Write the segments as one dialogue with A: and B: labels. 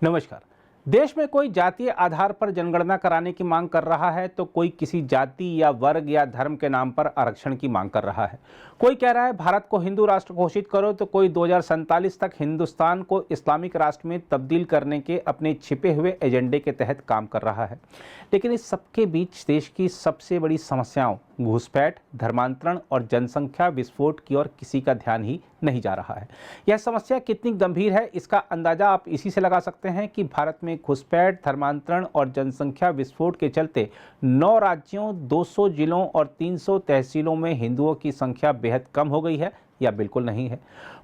A: नमस्कार। देश में कोई जातीय आधार पर जनगणना कराने की मांग कर रहा है तो कोई किसी जाति या वर्ग या धर्म के नाम पर आरक्षण की मांग कर रहा है। कोई कह रहा है भारत को हिंदू राष्ट्र घोषित करो तो कोई 2047 तक हिंदुस्तान को इस्लामिक राष्ट्र में तब्दील करने के अपने छिपे हुए एजेंडे के तहत काम कर रहा है। लेकिन इस सबके बीच देश की सबसे बड़ी समस्याओं घुसपैठ, धर्मांतरण और जनसंख्या विस्फोट की ओर किसी का ध्यान ही नहीं जा रहा है। यह समस्या कितनी गंभीर है इसका अंदाजा आप इसी से लगा सकते हैं कि भारत में घुसपैठ, धर्मांतरण और जनसंख्या विस्फोट के चलते 9 राज्यों, 200 जिलों और 300 तहसीलों में हिंदुओं की संख्या बेहद कम हो गई है या बिल्कुल नहीं है।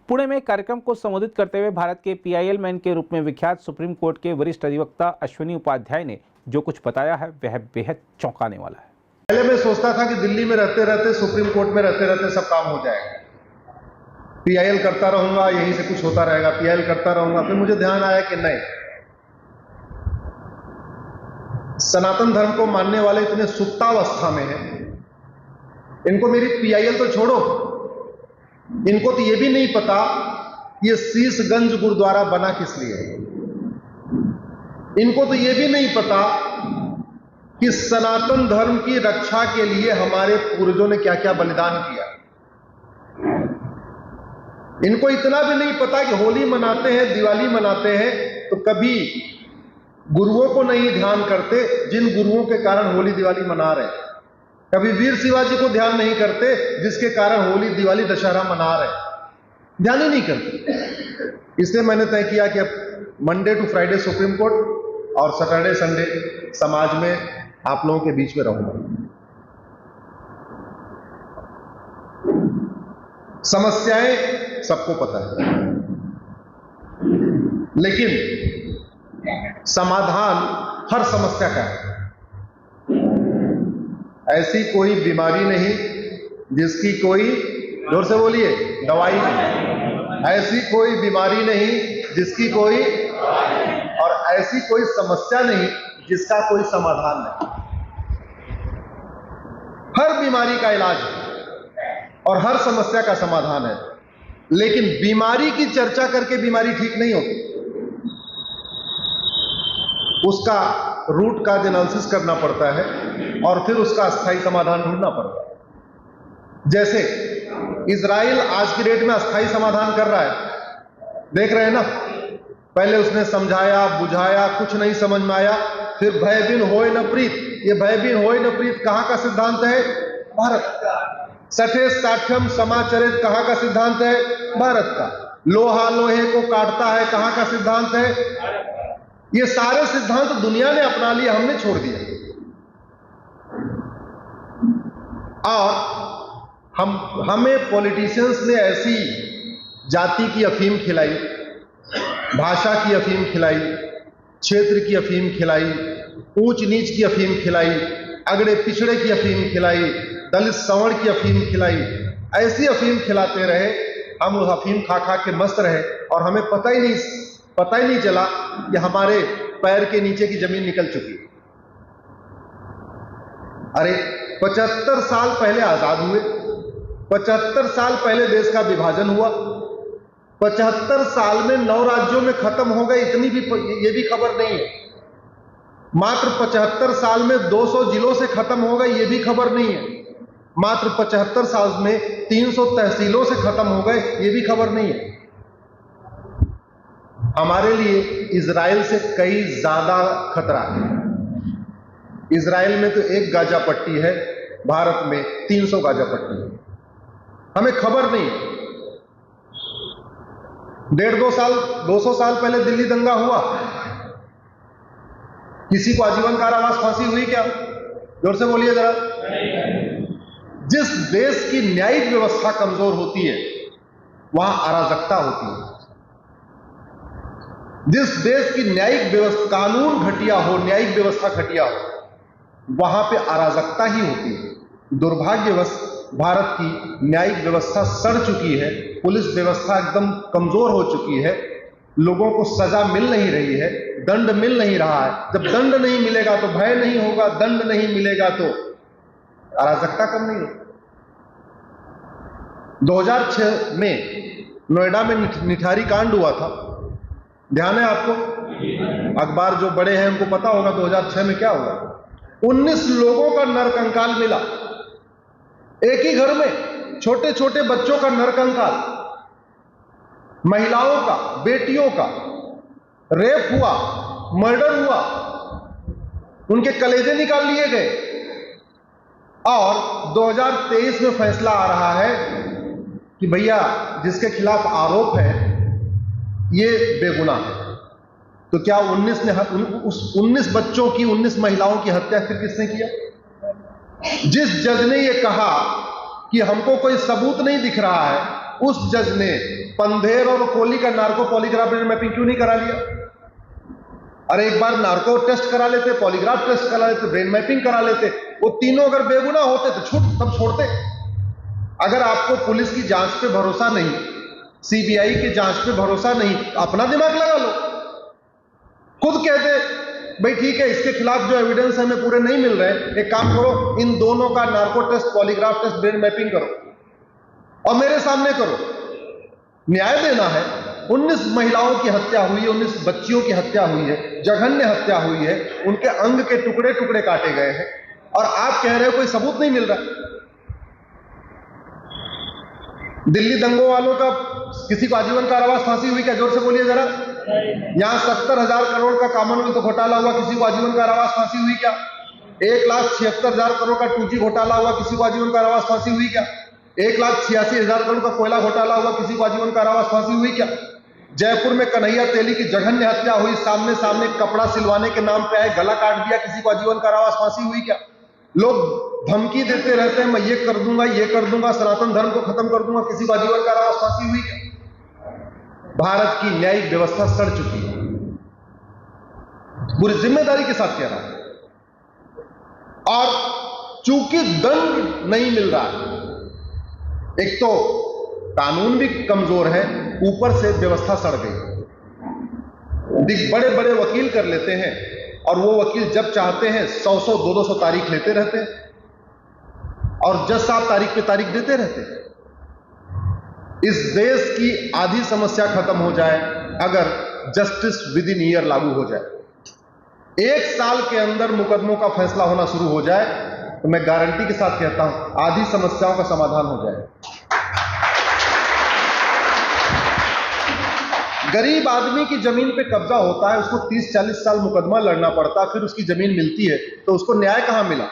A: पुणे में कार्यक्रम को संबोधित करते हुए भारत के PIL मैन के रूप में विख्यात सुप्रीम कोर्ट के वरिष्ठ अधिवक्ता अश्विनी उपाध्याय ने जो कुछ बताया है वह बेहद चौंकाने वाला है।
B: पहले मैं सोचता था कि दिल्ली में रहते रहते, सुप्रीम कोर्ट में रहते रहते सब काम हो जाएगा, PIL करता रहूंगा, यहीं से कुछ होता रहेगा, PIL करता रहूंगा। फिर मुझे ध्यान आया कि नहीं, सनातन धर्म को मानने वाले इतने सुप्तावस्था में हैं, इनको मेरी PIL तो छोड़ो, इनको तो ये भी नहीं पता ये शीशगंज गुरुद्वारा बना किस लिए, इनको तो ये भी नहीं पता कि सनातन धर्म की रक्षा के लिए हमारे पूर्वजों ने क्या क्या बलिदान किया। इनको इतना भी नहीं पता कि होली मनाते हैं, दिवाली मनाते हैं तो कभी गुरुओं को नहीं ध्यान करते जिन गुरुओं के कारण होली दिवाली मना रहे हैं, कभी वीर शिवाजी को ध्यान नहीं करते जिसके कारण होली दिवाली दशहरा मना रहे हैं, ध्यान ही नहीं करते। इसलिए मैंने तय किया कि अब Monday to Friday Supreme Court और सैटरडे संडे समाज में आप लोगों के बीच में रहूंगा। समस्याएं सबको पता है, लेकिन समाधान हर समस्या का है। ऐसी कोई बीमारी नहीं जिसकी कोई, जोर से बोलिए, दवाई नहीं। ऐसी कोई बीमारी नहीं जिसकी कोई, और ऐसी कोई समस्या नहीं जिसका कोई समाधान नहीं। हर बीमारी का इलाज है और हर समस्या का समाधान है, लेकिन बीमारी की चर्चा करके बीमारी ठीक नहीं होती, उसका रूट काज एनालिसिस करना पड़ता है और फिर उसका अस्थायी समाधान ढूंढना पड़ता है। जैसे इजराइल आज की डेट में अस्थायी समाधान कर रहा है, देख रहे हैं ना, पहले उसने समझाया बुझाया, कुछ नहीं समझ में आया, फिर भय बिन होय न प्रीत। ये भय बिन होय न प्रीत कहां का सिद्धांत है? भारत का। सठे साठ्यम समाचरित कहां का सिद्धांत है? भारत का। लोहा लोहे को काटता है कहां का सिद्धांत है? ये सारे सिद्धांत दुनिया ने अपना लिया, हमने छोड़ दिया। और हमें पॉलिटिशियंस ने ऐसी जाति की अफीम खिलाई, भाषा की अफीम खिलाई, क्षेत्र की अफीम खिलाई, ऊंच नीच की अफीम खिलाई, अगड़े पिछड़े की अफीम खिलाई, दलित सवर्ण की अफीम खिलाई। ऐसी अफीम खिलाते रहे, हम उस अफीम खा खा के मस्त रहे और हमें पता ही नहीं चला कि हमारे पैर के नीचे की जमीन निकल चुकी। अरे 75 साल पहले आजाद हुए, 75 साल पहले देश का विभाजन हुआ, 75 साल में 9 राज्यों में खत्म हो गए, इतनी भी ये भी खबर नहीं है। मात्र 75 साल में 200 जिलों से खत्म हो गए, ये भी खबर नहीं है। मात्र 75 साल में 300 तहसीलों से खत्म हो गए, ये भी खबर नहीं है। हमारे लिए इजराइल से कई ज्यादा खतरा है। इजराइल में तो 1 गाजा पट्टी है, भारत में 300 गाजा पट्टी है। हमें खबर नहीं। 200 साल पहले दिल्ली दंगा हुआ, किसी को आजीवन कारावास फांसी हुई क्या? जोर से बोलिए जरा। जिस देश की न्यायिक व्यवस्था कमजोर होती है वहां अराजकता होती है। जिस देश की न्यायिक व्यवस्था, कानून घटिया हो, न्यायिक व्यवस्था घटिया हो, वहां पे अराजकता ही होती है। दुर्भाग्यवश भारत की न्यायिक व्यवस्था सड़ चुकी है, पुलिस व्यवस्था एकदम कमजोर हो चुकी है, लोगों को सजा मिल नहीं रही है, दंड मिल नहीं रहा है। जब दंड नहीं मिलेगा तो भय नहीं होगा, दंड नहीं मिलेगा तो अराजकता कम नहीं होगी। 2006 में नोएडा में निठारी कांड हुआ था, ध्यान है आपको? अखबार जो बड़े हैं उनको पता होगा 2006 में क्या हुआ। 19 लोगों का नरकंकाल मिला एक ही घर में, छोटे छोटे बच्चों का नरकंकाल, महिलाओं का, बेटियों का रेप हुआ, मर्डर हुआ, उनके कलेजे निकाल लिए गए। और 2023 में फैसला आ रहा है कि भैया जिसके खिलाफ आरोप है ये बेगुनाह है। तो क्या 19 बच्चों की, 19 महिलाओं की हत्या फिर किसने किया? जिस जज ने ये कहा कि हमको कोई सबूत नहीं दिख रहा है, उस जज ने पंधेर और कोली का नार्को पॉलीग्राफ मैपिंग क्यों नहीं करा लिया? अरे एक बार नार्को टेस्ट करा लेते, पॉलीग्राफ टेस्ट करा लेते, ब्रेन मैपिंग करा लेते। वो तीनों अगर बेगुनाह होते तो तब छोड़ते। अगर आपको पुलिस की जांच पे भरोसा नहीं, सीबीआई की जांच पे भरोसा नहीं, अपना दिमाग लगा लो। खुद कहते भाई ठीक है, इसके खिलाफ जो एविडेंस हमें पूरे नहीं मिल रहे, एक काम करो, इन दोनों का narco test, polygraph test, brain mapping करो और मेरे सामने करो। न्याय देना है। 19 महिलाओं की हत्या हुई है, 19 बच्चियों की हत्या हुई है, जघन्य हत्या हुई है, उनके अंग के टुकड़े टुकड़े काटे गए हैं, और आप कह रहे हो कोई सबूत नहीं मिल रहा। दिल्ली दंगों वालों का किसी को आजीवन कारावास फांसी हुई क्या? जोर से बोलिए जरा। यहां 70,000 करोड़ का कॉमनवेल्थ घोटाला हुआ, किसी को आजीवन कारावास फांसी हुई क्या? 1,76,000 करोड़ का 2G घोटाला हुआ, किसी को आजीवन कारावास फांसी हुई क्या? 1,86,000 करोड़ का कोयला घोटाला हुआ, किसी को आजीवन कारावास फांसी हुई क्या? जयपुर में कन्हैया तेली की जघन्य हत्या हुई, सामने सामने कपड़ा सिलवाने के नाम पे आए, गला काट दिया, किसी को आजीवन कारावास फांसी हुई क्या? लोग धमकी देते रहते हैं, मैं ये कर दूंगा, सनातन धर्म को खत्म कर दूंगा, किसी को आजीवन कारावास फांसी हुई क्या? भारत की न्यायिक व्यवस्था सड़ चुकी है, पूरी जिम्मेदारी के साथ कह रहा है। और चूंकि दंड नहीं मिल रहा है, एक तो कानून भी कमजोर है, ऊपर से व्यवस्था सड़ गई। बड़े बड़े वकील कर लेते हैं, और वो वकील जब चाहते हैं 100-100, 200 तारीख लेते रहते हैं, और जज साहब तारीख पे तारीख देते रहते हैं। इस देश की आधी समस्या खत्म हो जाए अगर जस्टिस विद इन ईयर लागू हो जाए। 1 साल के अंदर मुकदमों का फैसला होना शुरू हो जाए तो मैं गारंटी के साथ कहता हूं आधी समस्याओं का समाधान हो जाए। गरीब आदमी की जमीन पे कब्जा होता है, उसको 30-40 साल मुकदमा लड़ना पड़ता है, फिर उसकी जमीन मिलती है, तो उसको न्याय कहां मिला?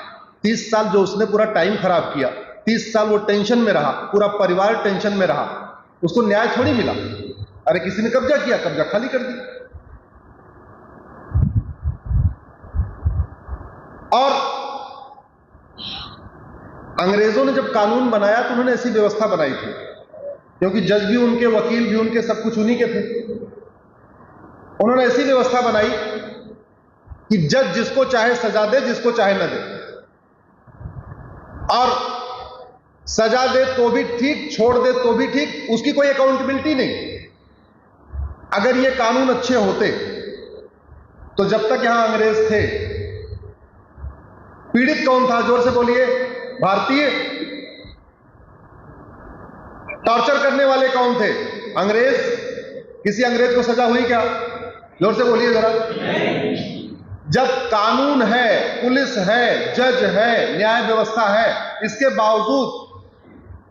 B: 30 साल जो उसने पूरा टाइम खराब किया, 30 साल वो टेंशन में रहा, पूरा परिवार टेंशन में रहा, उसको न्याय थोड़ी मिला। अरे किसी ने कब्जा किया, कब्जा खाली कर दिया। और अंग्रेजों ने जब कानून बनाया तो उन्होंने ऐसी व्यवस्था बनाई थी, क्योंकि जज भी उनके, वकील भी उनके, सब कुछ उन्हीं के थे। उन्होंने ऐसी व्यवस्था बनाई कि जज जिसको चाहे सजा दे, जिसको चाहे न दे, और सजा दे तो भी ठीक, छोड़ दे तो भी ठीक, उसकी कोई अकाउंटेबिलिटी नहीं। अगर ये कानून अच्छे होते तो जब तक यहां अंग्रेज थे, पीड़ित कौन था? जोर से बोलिए। भारतीय। टॉर्चर करने वाले कौन थे? अंग्रेज। किसी अंग्रेज को सजा हुई क्या? जोर से बोलिए जरा। जब कानून है, पुलिस है, जज है, न्याय व्यवस्था है, इसके बावजूद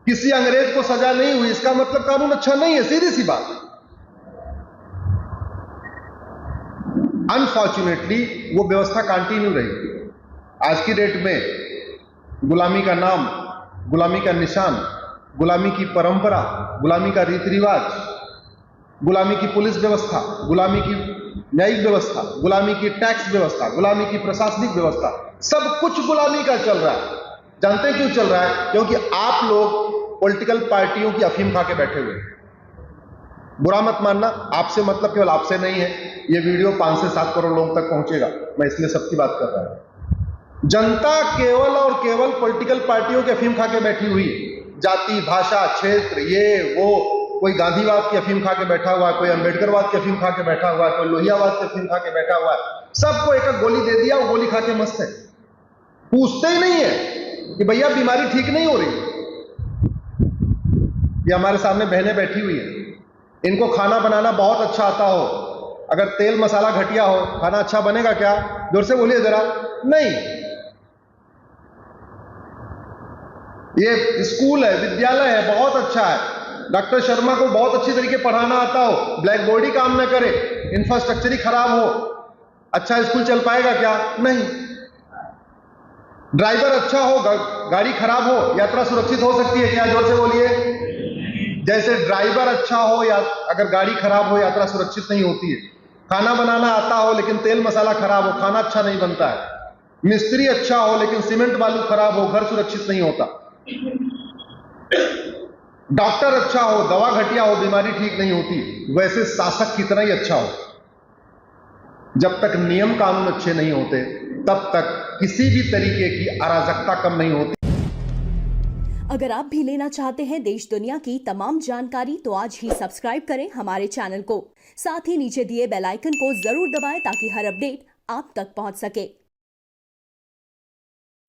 B: किसी अंग्रेज को सजा नहीं हुई, इसका मतलब कानून अच्छा नहीं है, सीधी सी बात। अनफॉर्चुनेटली वो व्यवस्था कंटिन्यू रही। आज की डेट में गुलामी का नाम, गुलामी का निशान, गुलामी की परंपरा, गुलामी का रीति रिवाज, गुलामी की पुलिस व्यवस्था, गुलामी की न्यायिक व्यवस्था, गुलामी की टैक्स व्यवस्था, गुलामी की प्रशासनिक व्यवस्था, सब कुछ गुलामी का चल रहा है। जानते हैं क्यों चल रहा है? क्योंकि आप लोग पॉलिटिकल पार्टियों की अफीम खा के बैठे हुए। बुरा मत मानना, आपसे मतलब केवल आपसे नहीं है, ये वीडियो 5 से 7 करोड़ लोगों तक पहुंचेगा, मैं इसलिए सबकी बात कर रहा हूं। जनता केवल और केवल पॉलिटिकल पार्टियों की अफीम खा के बैठी हुई है। जाति, भाषा, क्षेत्र, ये वो, कोई गांधीवाद की अफीम खा के बैठा हुआ है, कोई अंबेडकरवाद की अफीम खा के बैठा हुआ है, कोई लोहियावाद की अफीम खा के बैठा हुआ है। सबको एक गोली दे दिया, वो गोली खा के मस्त है। पूछते ही नहीं है कि भैया बीमारी ठीक नहीं हो रही। ये हमारे सामने बहनें बैठी हुई हैं, इनको खाना बनाना बहुत अच्छा आता हो, अगर तेल मसाला घटिया हो खाना अच्छा बनेगा क्या? जोर से बोलिए जरा। नहीं। ये स्कूल है, विद्यालय है, बहुत अच्छा है, डॉक्टर शर्मा को बहुत अच्छी तरीके पढ़ाना आता हो, ब्लैक बोर्ड ही काम न करे, इंफ्रास्ट्रक्चर ही खराब हो, अच्छा स्कूल चल पाएगा क्या? नहीं। ड्राइवर अच्छा हो, गाड़ी खराब हो, यात्रा सुरक्षित हो सकती है क्या? जोर से बोलिए। जैसे ड्राइवर अच्छा हो या अगर गाड़ी खराब हो, यात्रा सुरक्षित नहीं होती है। खाना बनाना आता हो लेकिन तेल मसाला खराब हो, खाना अच्छा नहीं बनता है। मिस्त्री अच्छा हो लेकिन सीमेंट बालू खराब हो, घर सुरक्षित नहीं होता। डॉक्टर अच्छा हो, दवा घटिया हो, बीमारी ठीक नहीं होती। वैसे शासक कितना ही अच्छा हो, जब तक नियम कानून अच्छे नहीं होते तब तक किसी भी तरीके की अराजकता कम नहीं होती।
C: अगर आप भी लेना चाहते हैं देश दुनिया की तमाम जानकारी तो आज ही सब्सक्राइब करें हमारे चैनल को। साथ ही नीचे दिए बेल आइकन को जरूर दबाएं ताकि हर अपडेट आप तक पहुंच सके।